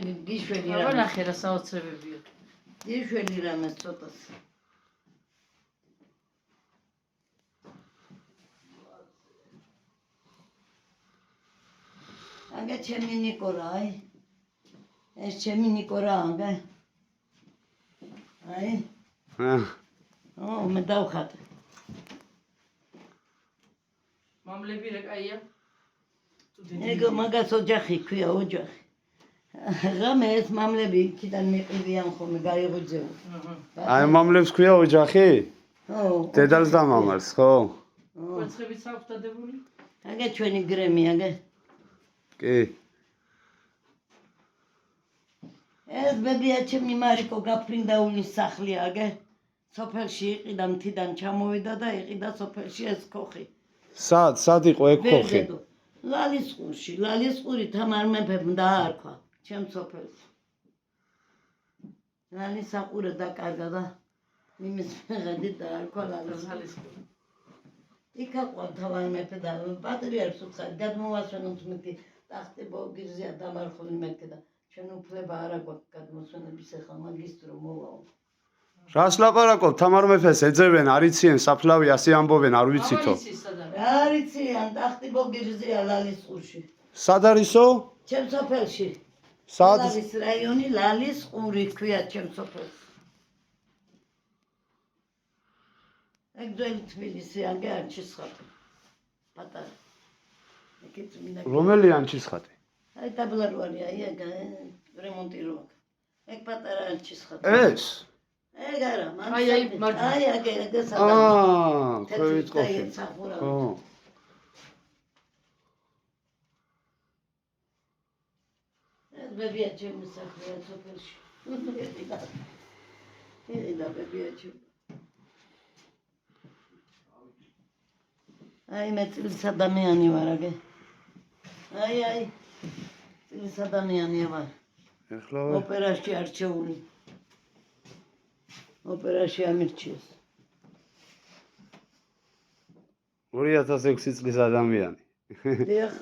გიშველი აბა ნახე რა საოცრებებია. გიშველი რამეს ცოტას. აგა ჩემი ნიკორა, აი. ეს ჩემი ნიკორა, აგა. აი. მე დავხატე. მამლები რა კაია? ეგ მაგას ოჯახი ქვია, ოჯახი. ღამე ეს მამლები იქიდან მიყიდიან ხოლმე გაიღვიძეო. აი მამლებს ქვია ოჯახი? ხო. დედალს და მამალს, ხო? კვერცხებიც აქვს დადებული? აგა ჩვენი გრემი, აგა. კი. ეს ბებია ჩემი მარიკო გაფრინდაულის სახლია, აგა. სოფელში იყიდა მთიდან ჩამოვიდა და იყიდა სოფელში ეს ქოხი. სად იყო ეგ ქოხი? ლალისყურში, ლალისყური თამარ მეფემ დაარქვა, ჩემ სოფელს. ლალისაყურე დაკარგა და იმის მეღედი დაარქვა ლალისყური. იქა ყვა თამარ მეფე და პატრიარქს უცხად გადმოვასვენოთ მეთი ტახტი ბოგირზეა დამარხული მეთქე და ჩვენ უფლება არ აგვაქვს გადმოსვენების ახლა მაგისტრო მოვაო. რას ლაპარაკობ? თამარ მეფეს ეძებენ, არიციან საფლავი, ასე ამბობენ, არ ვიცითო. არიციან, ტახტი ბოგირზეა ლალისყურში. სად არისო? ჩემ სოფელში. სად? ლალის რაიონი ლალისყური ქვია ჩემ სოფელს. ეგ ძველი თბილისი, აგე არჩისხატი. პატარა. ეკიც მინდა. რომელი ანჩისხატი? აი დაბლარვარია, აი ეგ რემონტი რო აქვს. ეგ პატარა არჩისხატი. ეს? ეგ არა, მან. აი აგე სადაა. ქვევით ყოხი. ხო. ეს ბებია ჩემი სახლია სოფელში. ედა ბებია ჩემი. აი მე წლის ადამიანი ვარ, აგე. აი. წლის ადამიანია ვარ. ეხლა ოპერაში არჩეული. ოპერაში ამირჩიეს. 2006 წლის ადამიანი. დიახ.